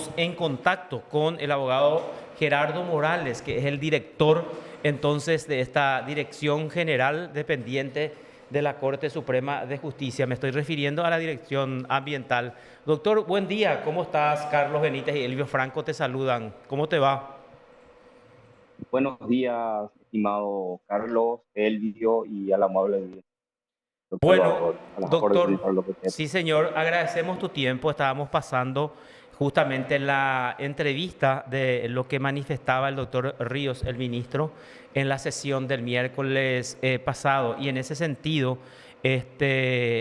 estamos en contacto con el abogado Gerardo Morales, que es el director entonces de esta Dirección General dependiente de la Corte Suprema de Justicia. Me estoy refiriendo a la Dirección Ambiental. Doctor, buen día. ¿Cómo estás? Carlos Benítez y Elvio Franco te saludan. ¿Cómo te va? Buenos días, estimado Carlos, Elvio y al amable doctor Bueno, Salvador, a las doctor, órdenes para lo que sea. sí señor, agradecemos tu tiempo. Estábamos pasando justamente la entrevista de lo que manifestaba el doctor Ríos, el ministro, en la sesión del miércoles pasado. Y en ese sentido,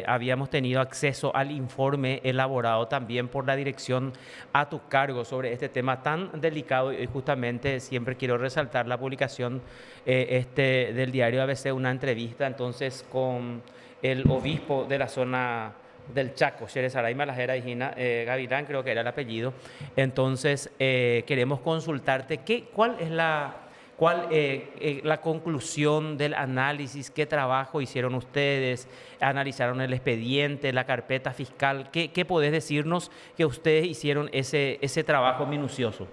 habíamos tenido acceso al informe elaborado también por la dirección a tu cargo sobre este tema tan delicado. Y justamente siempre quiero resaltar la publicación del diario ABC, una entrevista entonces con el obispo de la zona del Chaco, Xérez Araima Lajera Higina Gavilán, creo que era el apellido. Entonces, queremos consultarte cuál es la conclusión del análisis, qué trabajo hicieron ustedes, analizaron el expediente, la carpeta fiscal, qué podés decirnos que ustedes hicieron ese trabajo minucioso.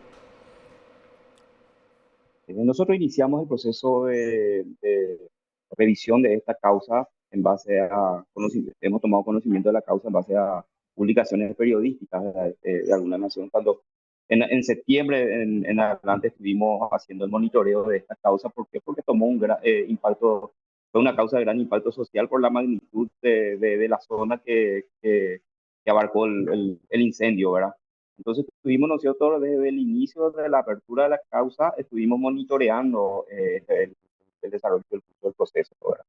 Nosotros iniciamos el proceso de revisión de esta causa en base a hemos tomado conocimiento de la causa en base a publicaciones periodísticas de alguna nación. Cuando en septiembre en adelante estuvimos haciendo el monitoreo de esta causa. ¿Por qué? Porque tomó un gran impacto, fue una causa de gran impacto social por la magnitud de la zona que abarcó el incendio, ¿verdad? Entonces estuvimos nosotros desde el inicio de la apertura de la causa, estuvimos monitoreando el desarrollo del proceso, ¿verdad?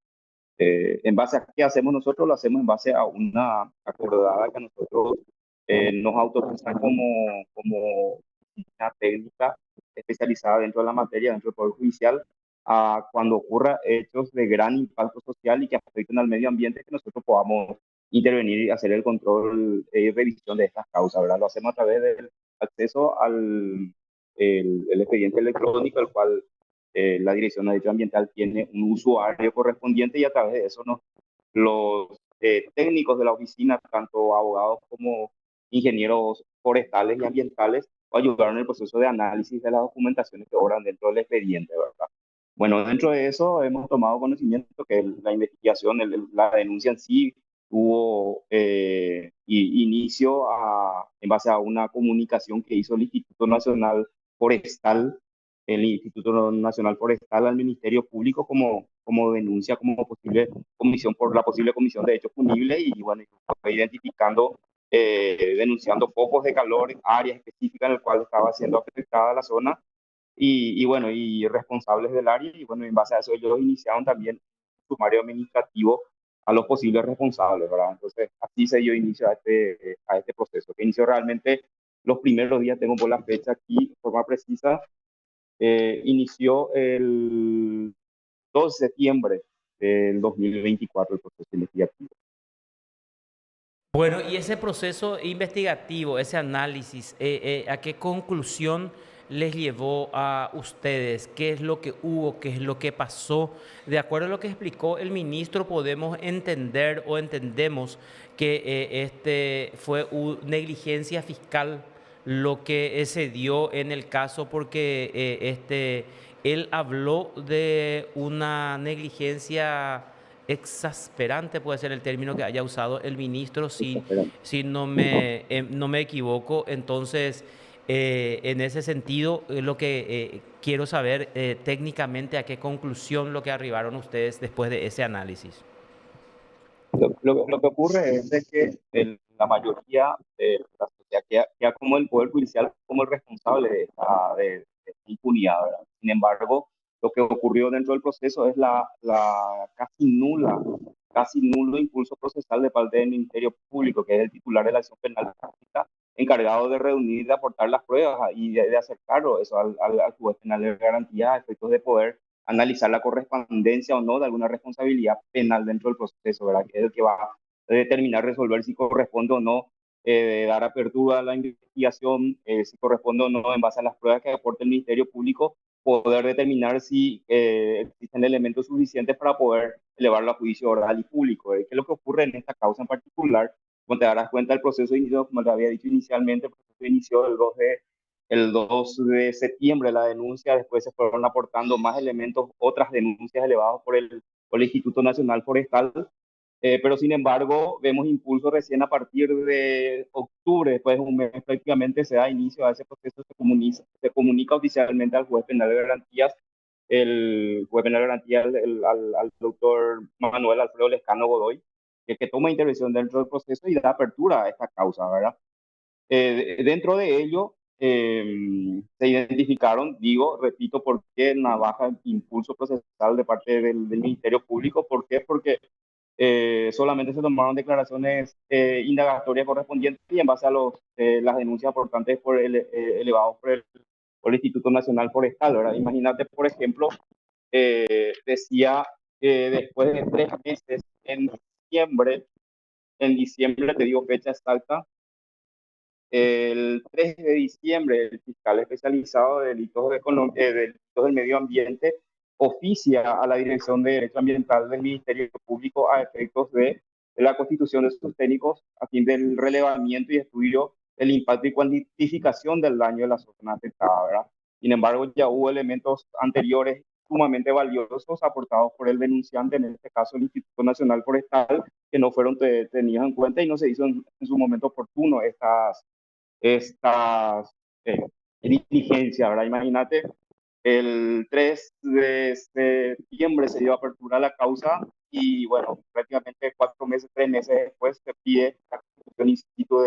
En base a qué hacemos nosotros, lo hacemos en base a una acordada que nosotros nos autorizan como una técnica especializada dentro de la materia, dentro del Poder Judicial, a cuando ocurra hechos de gran impacto social y que afecten al medio ambiente, que nosotros podamos intervenir y hacer el control y revisión de estas causas, ¿verdad? Lo hacemos a través del acceso el expediente electrónico, el cual la Dirección de Derecho Ambiental tiene un usuario correspondiente y a través de eso los técnicos de la oficina, tanto abogados como ingenieros forestales y ambientales, ayudaron en el proceso de análisis de las documentaciones que obran dentro del expediente, ¿verdad? Bueno, dentro de eso hemos tomado conocimiento que la investigación, la denuncia en sí tuvo inicio en base a una comunicación que hizo el Instituto Nacional Forestal, el Instituto Nacional Forestal al Ministerio Público como denuncia, como posible comisión por la posible comisión de hechos punibles y bueno, fue identificando, denunciando focos de calor, áreas específicas en las cuales estaba siendo afectada la zona y bueno, y responsables del área y bueno, en base a eso ellos iniciaron también un sumario administrativo a los posibles responsables, ¿verdad? Entonces, así se dio inicio a este proceso, que inició realmente los primeros días, tengo por la fecha aquí de forma precisa, inició el 2 de septiembre del 2024 el proceso investigativo. Bueno, y ese proceso investigativo, ese análisis, ¿a qué conclusión les llevó a ustedes? ¿Qué es lo que hubo? ¿Qué es lo que pasó? De acuerdo a lo que explicó el ministro, podemos entender o entendemos que fue negligencia fiscal lo que se dio en el caso porque él habló de una negligencia exasperante, puede ser el término que haya usado el ministro, si no me equivoco. Entonces, en ese sentido, lo que quiero saber técnicamente a qué conclusión lo que arribaron ustedes después de ese análisis. Lo que ocurre es de que la mayoría de la sociedad queda como el Poder Judicial como el responsable de esta impunidad, ¿verdad? Sin embargo, lo que ocurrió dentro del proceso es la casi nulo impulso procesal de parte del Ministerio Público, que es el titular de la acción penal práctica, encargado de reunir y de aportar las pruebas y de hacer claro eso al juez penal de garantía a efectos de poder analizar la correspondencia o no de alguna responsabilidad penal dentro del proceso, ¿verdad? Que es el que va a determinar, resolver si corresponde o no, dar apertura a la investigación, si corresponde o no en base a las pruebas que aporte el Ministerio Público, poder determinar si existen elementos suficientes para poder elevarlo a juicio oral y público. ¿Qué es lo que ocurre en esta causa en particular? como te darás cuenta, el proceso inició, como te había dicho inicialmente, el proceso inició el 2 de septiembre, la denuncia, después se fueron aportando más elementos, otras denuncias elevadas por el Instituto Nacional Forestal, pero sin embargo vemos impulso recién a partir de octubre, después de un mes prácticamente se da inicio a ese proceso, se comunica oficialmente al juez penal de garantías, el juez penal de garantías, al doctor Manuel Alfredo Lescano Godoy, que toma intervención dentro del proceso y da apertura a esta causa, ¿verdad? Dentro de ello se identificaron, digo, repito, ¿por qué una baja impulso procesal de parte del Ministerio Público? ¿Por qué? Porque solamente se tomaron declaraciones indagatorias correspondientes y en base a las denuncias aportantes elevados por el Instituto Nacional Forestal, ¿verdad? Imagínate, por ejemplo, decía que después de 3 meses, en diciembre, te digo fecha exacta, el 3 de diciembre, el fiscal especializado de delitos del medio ambiente oficia a la Dirección de Derecho Ambiental del Ministerio Público a efectos de la constitución de sus técnicos a fin del relevamiento y estudio del impacto y cuantificación del daño de la zona afectada, ¿verdad? Sin embargo, ya hubo elementos anteriores sumamente valiosos aportados por el denunciante, en este caso el Instituto Nacional Forestal, que no fueron tenidos en cuenta y no se hizo en su momento oportuno estas diligencias, ¿verdad? Imagínate, el 3 de septiembre se dio apertura a la causa y bueno, prácticamente 4 meses, 3 meses después se pide la constitución instituto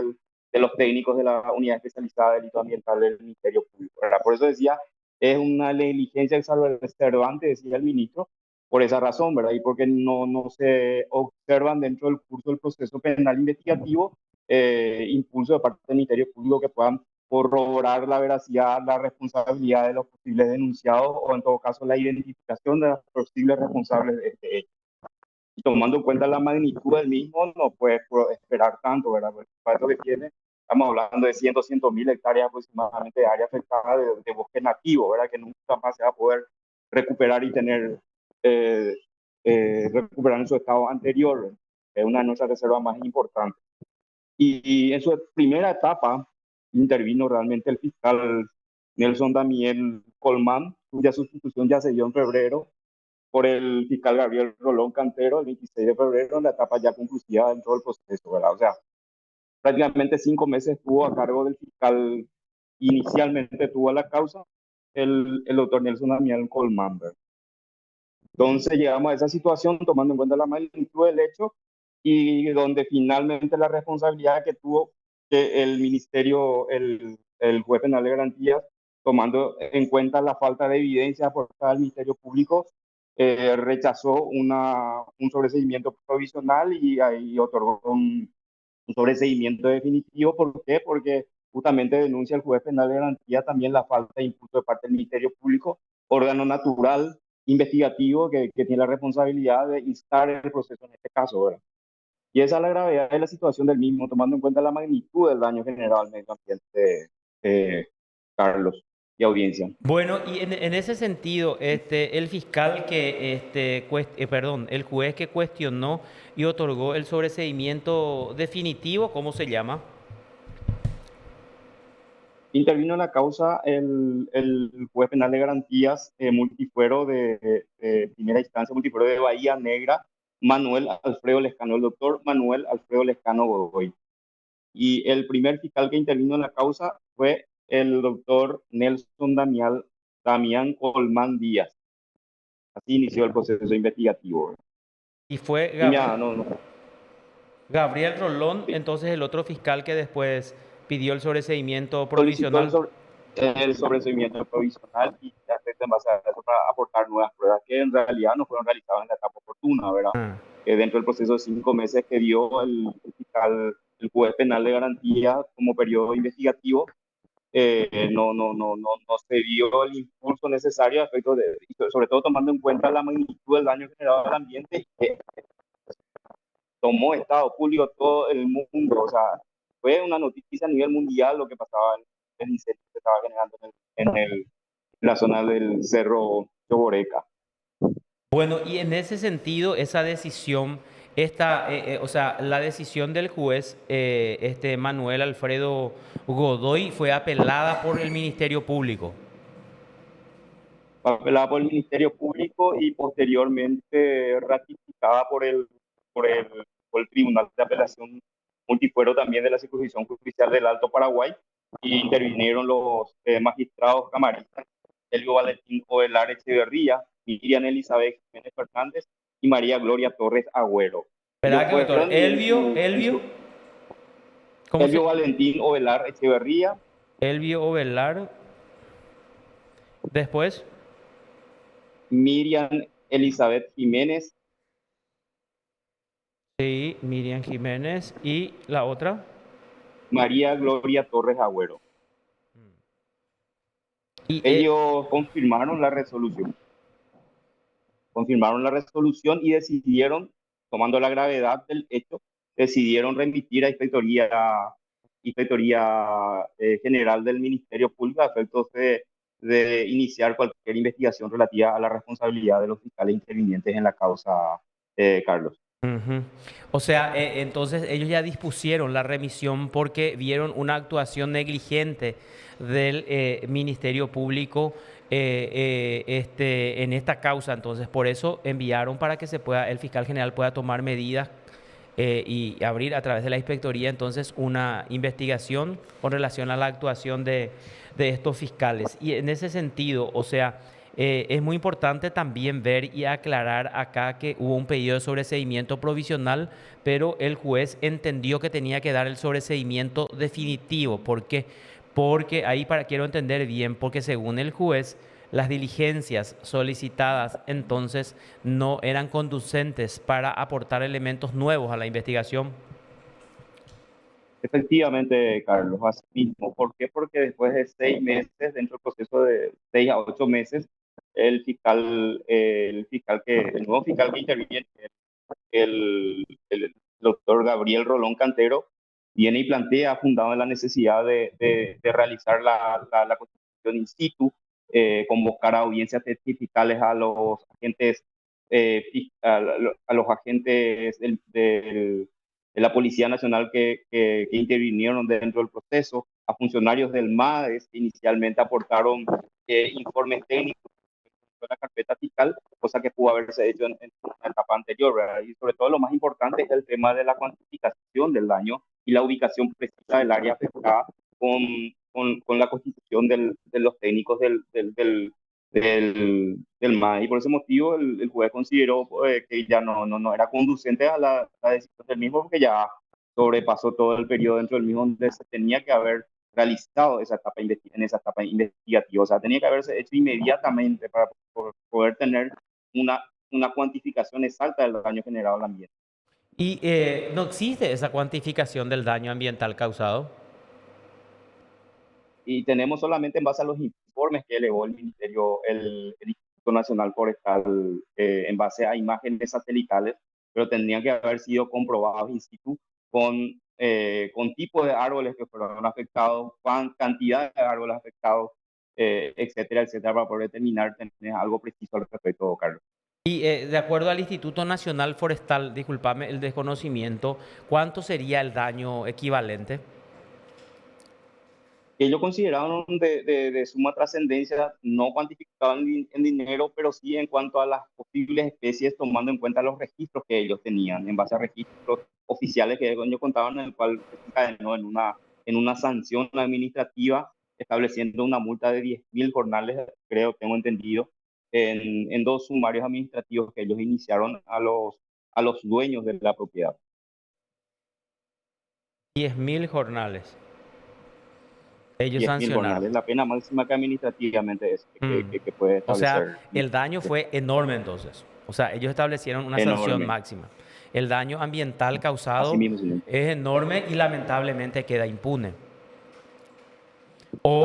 de los técnicos de la Unidad Especializada de Delito Ambiental del Ministerio Público, ¿verdad? Por eso decía, es una negligencia exacerbante, decía el ministro, por esa razón, ¿verdad? Y porque no se observan dentro del curso del proceso penal investigativo impulso de parte del Ministerio Público que puedan corroborar la veracidad, la responsabilidad de los posibles denunciados o en todo caso la identificación de los posibles responsables de este hecho. Y tomando en cuenta la magnitud del mismo, no puede esperar tanto, ¿verdad? Porque el impacto que tiene, estamos hablando de 100.000 hectáreas aproximadamente de área afectada de bosque nativo, ¿verdad? Que nunca más se va a poder recuperar y eh, recuperar en su estado anterior. Es una de nuestras reservas más importantes. Y en su primera etapa intervino realmente el fiscal Nelson Daniel Colmán, cuya sustitución ya se dio en febrero por el fiscal Gabriel Rolón Cantero el 26 de febrero, la etapa ya conclusiva dentro del proceso, ¿verdad? O sea, prácticamente 5 meses estuvo a cargo del fiscal, inicialmente tuvo la causa el doctor Nelson Daniel Colmán, ¿verdad? Entonces llegamos a esa situación tomando en cuenta la magnitud del hecho y donde finalmente la responsabilidad que tuvo que el ministerio, el juez penal de garantías, tomando en cuenta la falta de evidencia aportada al Ministerio Público, rechazó un sobreseimiento provisional y ahí otorgó un sobreseimiento definitivo. ¿Por qué? Porque justamente denuncia el juez penal de garantía también la falta de impulso de parte del Ministerio Público, órgano natural investigativo que tiene la responsabilidad de instar el proceso en este caso, ¿verdad? Y esa es la gravedad de la situación del mismo, tomando en cuenta la magnitud del daño generado al medio ambiente, Carlos, y audiencia. Bueno, y en ese sentido, el fiscal que, perdón, el juez que cuestionó y otorgó el sobreseimiento definitivo, ¿cómo se llama? Intervino en la causa el juez penal de garantías multifuero de primera instancia, multifuero de Bahía Negra, Manuel Alfredo Lescano, el doctor Manuel Alfredo Lescano Godoy. Y el primer fiscal que intervino en la causa fue el doctor Nelson Damián Colmán Díaz. Así inició el proceso investigativo. Y fue Dime, no, no. Gabriel Rolón, Sí. entonces el otro fiscal que después pidió el sobreseimiento Solicitó provisional. el sobreseimiento provisional y ya en base a eso para aportar nuevas pruebas que en realidad no fueron realizadas en la etapa oportuna, ¿verdad? Ah. Dentro del proceso de 5 meses que dio el fiscal, el juez penal de garantía como periodo investigativo, no se dio el impulso necesario a efectos sobre todo tomando en cuenta la magnitud del daño generado al ambiente y que tomó Estado público todo el mundo. O sea, fue una noticia a nivel mundial lo que pasaba en el incendio que se estaba generando en la zona del Cerro Choboreca. Bueno, y en ese sentido, esa decisión O sea, la decisión del juez, Manuel Alfredo Godoy, fue apelada por el Ministerio Público. apelada por el Ministerio Público y posteriormente ratificada por el, por el Tribunal de Apelación Multifuero también de la Circunscripción Judicial del Alto Paraguay, y intervinieron los magistrados camaristas Elvio Valentín Ovelar Echeverría, Miriam Elizabeth Jiménez Fernández y María Gloria Torres Agüero. Ellos ¿Verdad que, doctor? fueron ¿Cómo se Elvio Valentín Ovelar Echeverría, Elvio Ovelar, después, Miriam Elizabeth Jiménez, sí, Miriam Jiménez y la otra. María Gloria Torres Agüero. Y Ellos confirmaron la resolución y decidieron, tomando la gravedad del hecho, decidieron remitir a Inspectoría General del Ministerio Público a efectos de iniciar cualquier investigación relativa a la responsabilidad de los fiscales intervinientes en la causa, Carlos. ujú. O sea, entonces ellos ya dispusieron la remisión porque vieron una actuación negligente del Ministerio Público en esta causa. Entonces, por eso enviaron para que el fiscal general pueda tomar medidas y abrir a través de la inspectoría entonces una investigación con relación a la actuación de estos fiscales. Y en ese sentido, o sea, es muy importante también ver y aclarar acá que hubo un pedido de sobreseimiento provisional, pero el juez entendió que tenía que dar el sobreseimiento definitivo. ¿Por qué? Porque ahí quiero entender bien, porque según el juez, las diligencias solicitadas entonces no eran conducentes para aportar elementos nuevos a la investigación. Efectivamente, Carlos, así mismo. ¿Por qué? Porque después de 6 meses, dentro del proceso de 6 a 8 meses, el nuevo fiscal que interviene, el doctor Gabriel Rolón Cantero, viene y plantea, fundado en la necesidad de realizar la constitución in situ, convocar a audiencias testificales a los agentes, a los agentes de la Policía Nacional que intervinieron dentro del proceso, a funcionarios del MADES que inicialmente aportaron informes técnicos de la carpeta fiscal, cosa que pudo haberse hecho en una etapa anterior, ¿verdad? Y sobre todo lo más importante es el tema de la cuantificación del daño y la ubicación precisa del área afectada con, con la constitución de los técnicos del MAE. Y por ese motivo el juez consideró que ya no era conducente a la decisión del mismo, porque ya sobrepasó todo el periodo dentro del mismo donde se tenía que haber realizado en esa etapa investigativa. O sea, tenía que haberse hecho inmediatamente para poder tener una, una cuantificación exacta del daño generado al ambiente. Y no existe esa cuantificación del daño ambiental causado. Y tenemos solamente en base a los informes que elevó el Ministerio, el Instituto Nacional Forestal, en base a imágenes satelitales, pero tendrían que haber sido comprobados in situ con tipos de árboles que fueron afectados, cantidad de árboles afectados, etcétera, etcétera, para poder determinar, tener algo preciso al respecto, Carlos. Y de acuerdo al Instituto Nacional Forestal, discúlpame el desconocimiento, ¿cuánto sería el daño equivalente? Que ellos consideraron de suma trascendencia, no cuantificaban en dinero, pero sí en cuanto a las posibles especies, tomando en cuenta los registros que ellos tenían, en base a registros oficiales que ellos contaban, en el cual se encadenó en una sanción administrativa, estableciendo una multa de 10.000 jornales, creo, tengo entendido, en dos sumarios administrativos que ellos iniciaron a los dueños de la propiedad. 10.000 jornales. Ellos 10.000 sancionaron. jornales, la pena máxima que administrativamente es Mm. que puede O establecer. sea, el daño fue enorme entonces. O sea, ellos establecieron una sanción Enorme. máxima. El daño ambiental Así causado mismo, señor. es enorme y lamentablemente queda impune.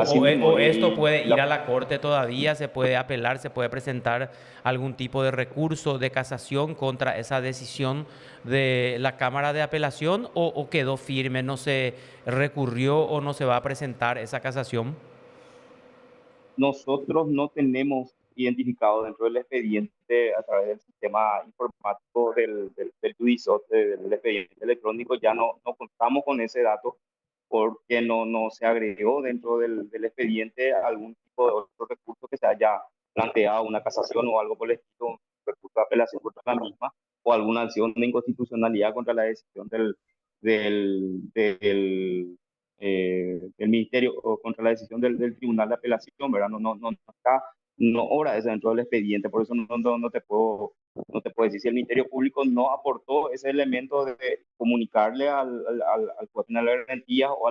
Así mismo. O esto Y puede ir a la corte todavía, se puede apelar, se puede presentar algún tipo de recurso de casación contra esa decisión de la Cámara de Apelación o quedó firme, no se recurrió o no se va a presentar esa casación. nosotros no tenemos identificado dentro del expediente a través del sistema informático del Judizote, del expediente electrónico, ya no contamos con ese dato porque no se agregó dentro del expediente algún tipo de otro recurso que se haya planteado, una casación o algo por el estilo, un recurso de apelación contra la misma, o alguna acción de inconstitucionalidad contra la decisión del, del, del Ministerio o contra la decisión del Tribunal de Apelación, ¿verdad? No está, no obra eso dentro del expediente, por eso no te puedo decir si el Ministerio Público no aportó ese elemento de comunicarle al juez penal de garantía o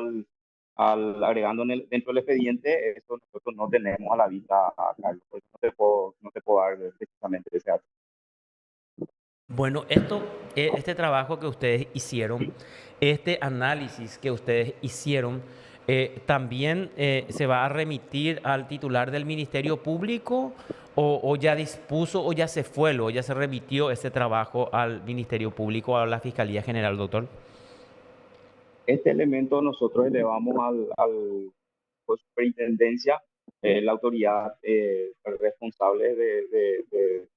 agregando dentro del expediente, eso nosotros no tenemos a la vista, Carlos, por eso no te puedo dar precisamente ese dato. Bueno, este trabajo que ustedes hicieron, este análisis que ustedes hicieron, también se va a remitir al titular del Ministerio Público o ya dispuso o ya se fue, o ya se remitió ese trabajo al Ministerio Público, a la Fiscalía General, doctor. Este elemento nosotros elevamos al pues, superintendencia, la autoridad responsable de,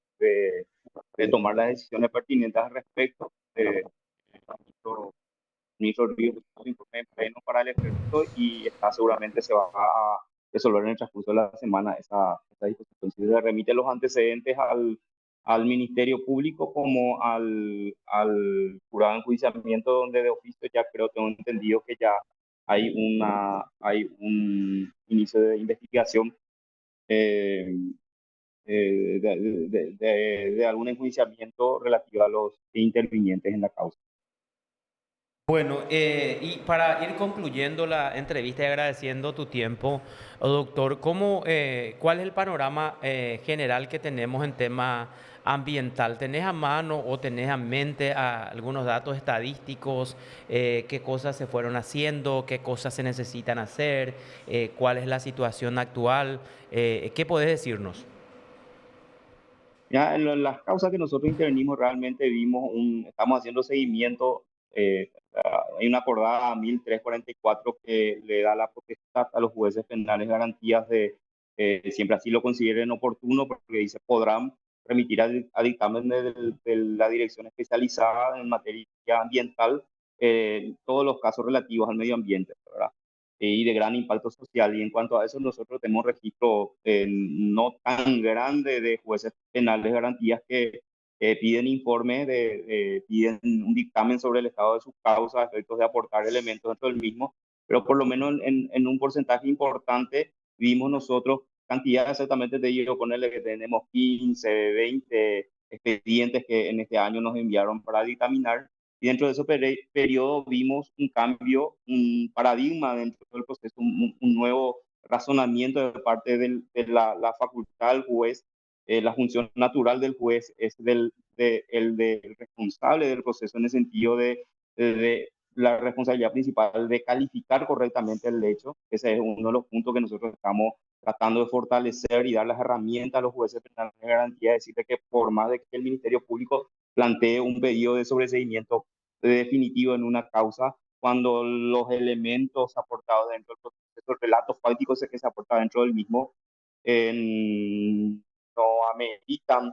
de tomar las decisiones pertinentes al respecto. Ministro Ríos su informe de pleno para el ejército y está, seguramente se va a resolver en el transcurso de la semana esa disposición. Si se remite los antecedentes al Ministerio Público como al jurado de enjuiciamiento, donde de oficio ya creo, tengo entendido que ya hay un inicio de investigación eh, de algún enjuiciamiento relativo a los intervinientes en la causa. Bueno, y para ir concluyendo la entrevista y agradeciendo tu tiempo, doctor, ¿cuál es el panorama general que tenemos en tema ambiental? ¿Tenés a mano o tenés a mente algunos datos estadísticos? ¿Qué cosas se fueron haciendo? ¿Qué cosas se necesitan hacer? ¿Cuál es la situación actual? ¿Qué podés decirnos? Ya en las causas que nosotros intervenimos realmente estamos haciendo seguimiento. Hay una acordada 1344 que le da la potestad a los jueces penales garantías siempre así lo consideren oportuno, porque dice podrán remitir a dictamen de la dirección especializada en materia ambiental todos los casos relativos al medio ambiente, ¿verdad? Y de gran impacto social. Y en cuanto a eso, nosotros tenemos registro no tan grande de jueces penales de garantías que piden informes, piden un dictamen sobre el estado de sus causas, efectos de aportar elementos dentro del mismo, pero por lo menos en un porcentaje importante vimos nosotros cantidad, exactamente te digo, con el que tenemos 15, 20 expedientes que en este año nos enviaron para dictaminar, y dentro de ese periodo vimos un cambio, un paradigma dentro del proceso, un nuevo razonamiento de parte la facultad del juez. La función natural del juez es del responsable del proceso, en el sentido de la responsabilidad principal de calificar correctamente el hecho. Ese es uno de los puntos que nosotros estamos tratando de fortalecer y dar las herramientas a los jueces penales de garantía, decirle que por más de que el Ministerio Público plantee un pedido de sobreseimiento definitivo en una causa, cuando los elementos aportados dentro del proceso, esos relatos fácticos que se aportan dentro del mismo, no ameritan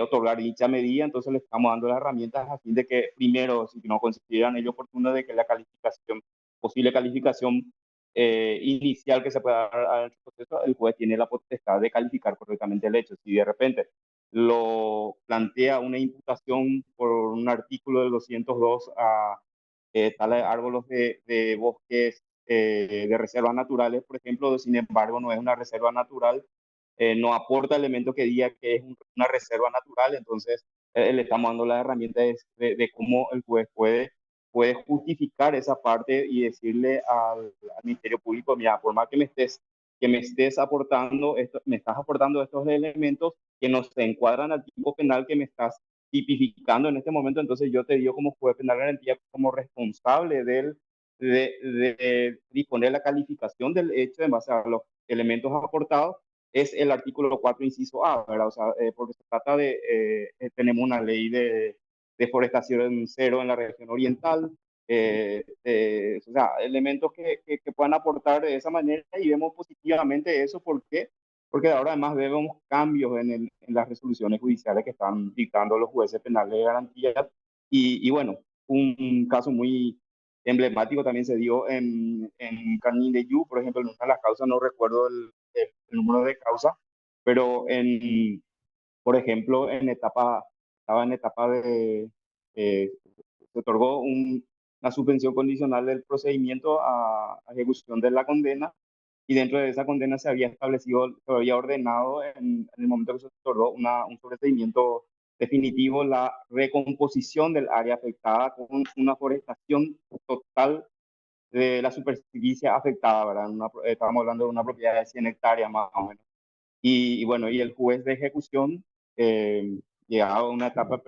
otorgar dicha medida, entonces le estamos dando las herramientas a fin de que, primero, si no consideran ello oportuno, de que la calificación, posible calificación inicial que se pueda dar al proceso, el juez tiene la potestad de calificar correctamente el hecho. Si de repente lo plantea una imputación por un artículo del 202 a tales árboles de bosques de reservas naturales, por ejemplo, sin embargo, no es una reserva natural, no aporta elementos que diga que es una reserva natural, entonces le estamos dando las herramientas de cómo el juez puede justificar esa parte y decirle al Ministerio Público, mira, por más que me estés aportando esto, me estás aportando estos elementos que no se encuadran al tipo penal que me estás tipificando en este momento, entonces yo te digo como juez penal garantía, como responsable de disponer la calificación del hecho en base a los elementos aportados, es el artículo 4, inciso A, ¿verdad? O sea, porque se trata tenemos una ley de deforestación cero en la región oriental, o sea, elementos que puedan aportar de esa manera, y vemos positivamente eso. ¿Por qué? porque ahora además vemos cambios en las resoluciones judiciales que están dictando los jueces penales de garantía. Y bueno, un caso muy emblemático también se dio en Canindeyú, por ejemplo, en una de las causas, no recuerdo el número de causa, pero por ejemplo, estaba en etapa se otorgó una suspensión condicional del procedimiento a ejecución de la condena, y dentro de esa condena se había establecido, se había ordenado en el momento que se otorgó un sobreseimiento definitivo, la recomposición del área afectada con una forestación total de la superficie afectada, ¿verdad? Estábamos hablando de una propiedad de 100 hectáreas más o menos. Y bueno, y el juez de ejecución, llegado a una etapa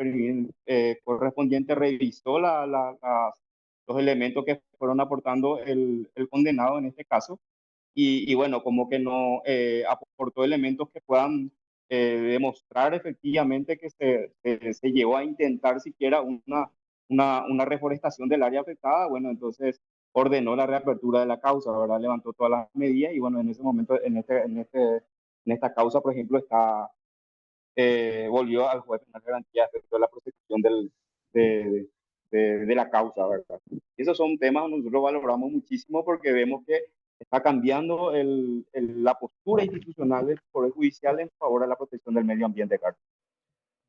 correspondiente, revisó los elementos que fueron aportando el condenado en este caso, y bueno, como que no aportó elementos que puedan demostrar efectivamente que se llegó a intentar siquiera una reforestación del área afectada. Bueno, entonces ordenó la reapertura de la causa, ¿verdad? Levantó todas las medidas y bueno, en ese momento, en esta causa, por ejemplo, volvió al juez penal de garantía efecto de la prosecución de, de la causa, ¿verdad? Y esos son temas que nosotros valoramos muchísimo porque vemos que está cambiando la postura institucional del Poder Judicial en favor de la protección del medio ambiente, Carlos.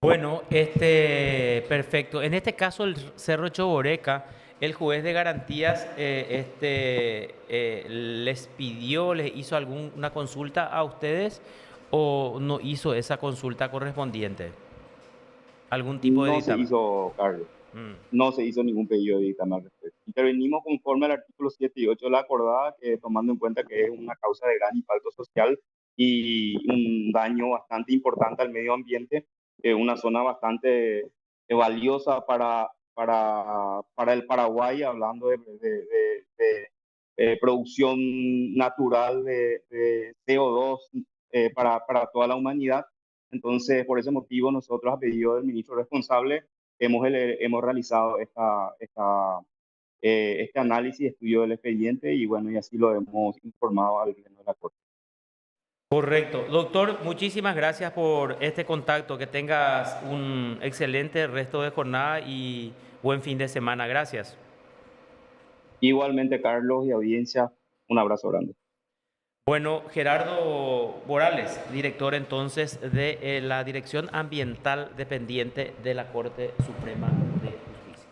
Bueno, perfecto. En este caso, el Cerro Choboreca, el juez de garantías les pidió, les hizo alguna consulta a ustedes o no hizo esa consulta correspondiente. ¿Algún tipo de No se dictamen? hizo, Carlos. Mm. No se hizo ningún pedido de dictamen al respecto. Intervenimos conforme al artículo 7 y 8 de la acordada, que tomando en cuenta que es una causa de gran impacto social y un daño bastante importante al medio ambiente, una zona bastante valiosa para el Paraguay, hablando de producción natural de CO2 para toda la humanidad. Entonces, por ese motivo, nosotros, a pedido del ministro responsable, hemos realizado este análisis, estudio del expediente, y bueno, y así lo hemos informado al Pleno de la Corte. Correcto. Doctor, muchísimas gracias por este contacto. Que tengas un excelente resto de jornada y buen fin de semana. Gracias. Igualmente, Carlos y audiencia, un abrazo grande. Bueno, Gerardo Morales, director entonces de la Dirección Ambiental dependiente de la Corte Suprema